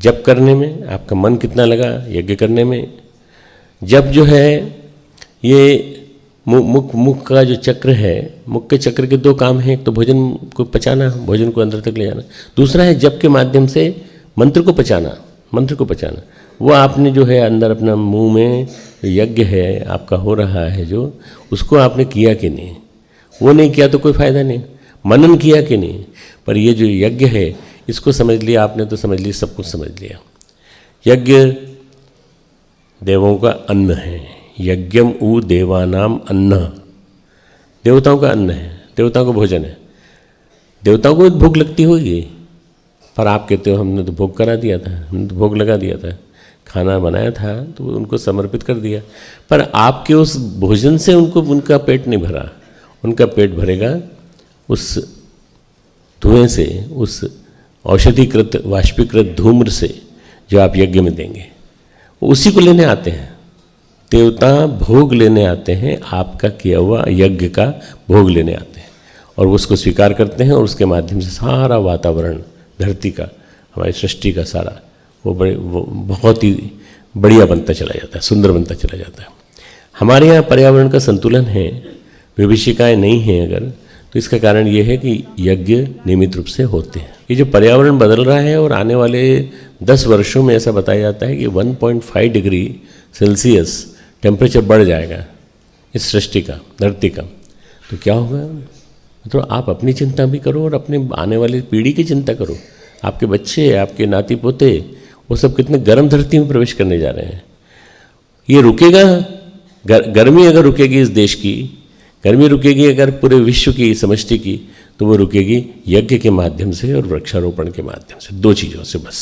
जप करने में आपका मन कितना लगा, यज्ञ करने में। जप जो है ये मुख का जो चक्र है, मुख के चक्र के दो काम हैं, एक तो भोजन को पचाना, भोजन को अंदर तक ले जाना, दूसरा है जप के माध्यम से मंत्र को पचाना, मंत्र को पचाना। वो आपने जो है अंदर अपना मुंह में यज्ञ है आपका हो रहा है जो, उसको आपने किया कि नहीं, वो नहीं किया तो कोई फायदा नहीं। मनन किया कि नहीं, पर ये जो यज्ञ है इसको समझ लिया आपने तो समझ लिया, सब कुछ समझ लिया। यज्ञ देवों का अन्न है, यज्ञम उ देवानाम अन्न, देवताओं का अन्न है, देवताओं का भोजन है। देवताओं को भूख लगती होगी, पर आप कहते हो हमने तो भोग करा दिया था, हमने तो भोग लगा दिया था, खाना बनाया था तो उनको समर्पित कर दिया, पर आपके उस भोजन से उनका पेट नहीं भरा। उनका पेट भरेगा उस धुएं से, उस औषधिकृत वाष्पीकृत धूम्र से जो आप यज्ञ में देंगे, उसी को लेने आते हैं। देवता भोग लेने आते हैं, आपका किया हुआ यज्ञ का भोग लेने आते हैं और उसको स्वीकार करते हैं, और उसके माध्यम से सारा वातावरण धरती का, हमारी सृष्टि का सारा वो बहुत ही बढ़िया बनता चला जाता है, सुंदर बनता चला जाता है। हमारे यहाँ पर्यावरण का संतुलन है, विभीषिकाएँ नहीं हैं अगर, तो इसका कारण ये है कि यज्ञ नियमित रूप से होते हैं। ये जो पर्यावरण बदल रहा है और आने वाले 10 वर्षों में ऐसा बताया जाता है कि 1.5 डिग्री सेल्सियस टेम्परेचर बढ़ जाएगा इस सृष्टि का, धरती का। तो क्या होगा? तो आप अपनी चिंता भी करो और अपने आने वाली पीढ़ी की चिंता करो। आपके बच्चे, आपके नाती पोते, वो सब कितने गर्म धरती में प्रवेश करने जा रहे हैं। ये रुकेगा, गर्मी अगर रुकेगी इस देश की, गर्मी रुकेगी अगर पूरे विश्व की समष्टि की, तो वो रुकेगी यज्ञ के माध्यम से और वृक्षारोपण के माध्यम से, 2 चीज़ों से बस।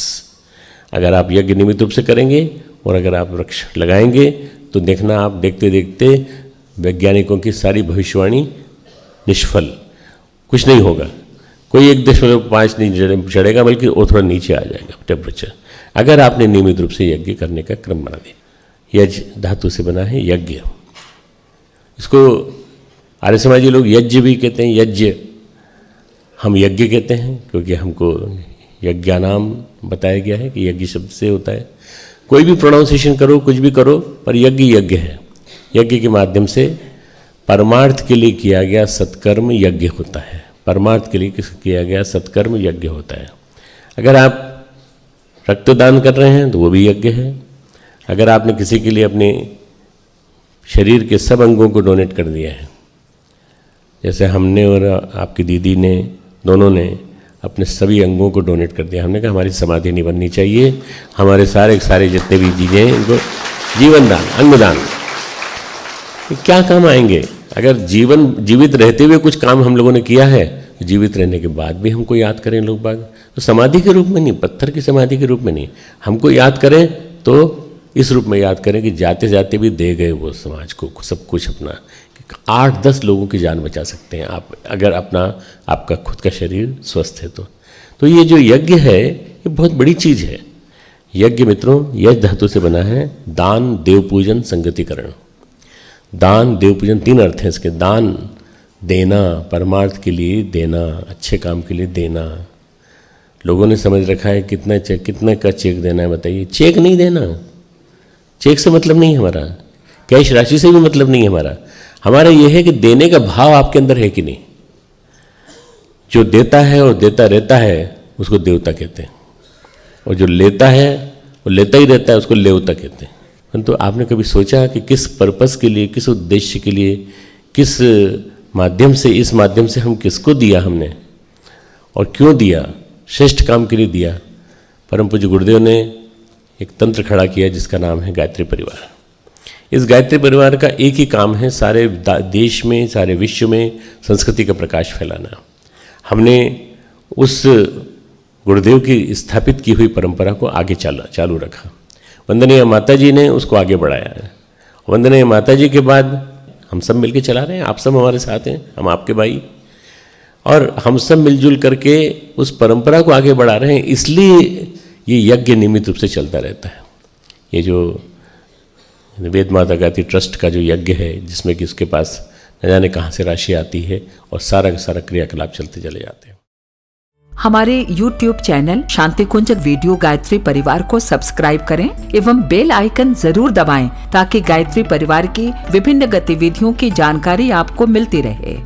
अगर आप यज्ञ नियमित रूप से करेंगे और अगर आप वृक्ष लगाएंगे तो देखना, आप देखते देखते वैज्ञानिकों की सारी भविष्यवाणी निष्फल, कुछ नहीं होगा। कोई 1.5 नहीं चढ़ेगा, बल्कि वो थोड़ा नीचे आ जाएगा टेम्परेचर, अगर आपने नियमित रूप से यज्ञ करने का क्रम बना दिया। यज धातु से बना है यज्ञ। इसको आर्य समाजी लोग यज्ञ भी कहते हैं, यज्ञ। हम यज्ञ कहते हैं क्योंकि हमको यज्ञानाम बताया गया है कि यज्ञ शब्द से होता है। कोई भी प्रोनाउंसिएशन करो, कुछ भी करो, पर यज्ञ यज्ञ है। यज्ञ के माध्यम से परमार्थ के लिए किया गया सत्कर्म यज्ञ होता है। परमार्थ के लिए किया गया सत्कर्म यज्ञ होता है। अगर आप रक्तदान कर रहे हैं तो वो भी यज्ञ है। अगर आपने किसी के लिए अपने शरीर के सब अंगों को डोनेट कर दिया है, जैसे हमने और आपकी दीदी ने, दोनों ने अपने सभी अंगों को डोनेट कर दिया। हमने कहा हमारी समाधि नहीं बननी चाहिए, हमारे सारे जितने भी चीज़ें हैं इनको जीवन दान, अंगदान, क्या काम आएंगे? अगर जीवित रहते हुए कुछ काम हम लोगों ने किया है, जीवित रहने के बाद भी हमको याद करें लोग बाग, तो समाधि के रूप में नहीं, पत्थर की समाधि के रूप में नहीं, हमको याद करें तो इस रूप में याद करें कि जाते जाते भी दे गए वो समाज को सब कुछ अपना। 8-10 लोगों की जान बचा सकते हैं आप, अगर आपका खुद का शरीर स्वस्थ है तो ये जो यज्ञ है ये बहुत बड़ी चीज़ है। यज्ञ मित्रों यज धातु से बना है। दान, देव पूजन, संगतिकरण। दान, देव पूजन, 3 अर्थ हैं इसके। दान देना, परमार्थ के लिए देना, अच्छे काम के लिए देना। लोगों ने समझ रखा है कितने का चेक देना है, बताइए। चेक नहीं देना, चेक से मतलब नहीं है हमारा, कैश राशि से भी मतलब नहीं है हमारा। हमारा यह है कि देने का भाव आपके अंदर है कि नहीं। जो देता है और देता रहता है उसको देवता कहते हैं, और जो लेता है वो लेता ही रहता है उसको लेवता कहते हैं। परंतु आपने कभी सोचा कि किस पर्पस के लिए, किस उद्देश्य के लिए, किस माध्यम से, इस माध्यम से हम किसको दिया हमने और क्यों दिया? श्रेष्ठ काम के लिए दिया। परम पूज्य गुरुदेव ने एक तंत्र खड़ा किया जिसका नाम है गायत्री परिवार। इस गायत्री परिवार का एक ही काम है, सारे देश में, सारे विश्व में संस्कृति का प्रकाश फैलाना। हमने उस गुरुदेव की स्थापित की हुई परंपरा को आगे चालू रखा। वंदनीय माता जी ने उसको आगे बढ़ाया है। वंदनीय माता जी के बाद हम सब मिलके चला रहे हैं, आप सब हमारे साथ हैं, हम आपके भाई, और हम सब मिलजुल करके उस परंपरा को आगे बढ़ा रहे हैं। इसलिए ये यज्ञ नियमित रूप से चलता रहता है। ये जो वेद माता गायत्री ट्रस्ट का जो यज्ञ है, जिसमें कि उसके पास न जाने कहाँ से राशि आती है और सारा का सारा क्रियाकलाप चलते चले जाते हैं। हमारे YouTube चैनल शांति कुंज वीडियो गायत्री परिवार को सब्सक्राइब करें एवं बेल आइकन जरूर दबाएं ताकि गायत्री परिवार की विभिन्न गतिविधियों की जानकारी आपको मिलती रहे।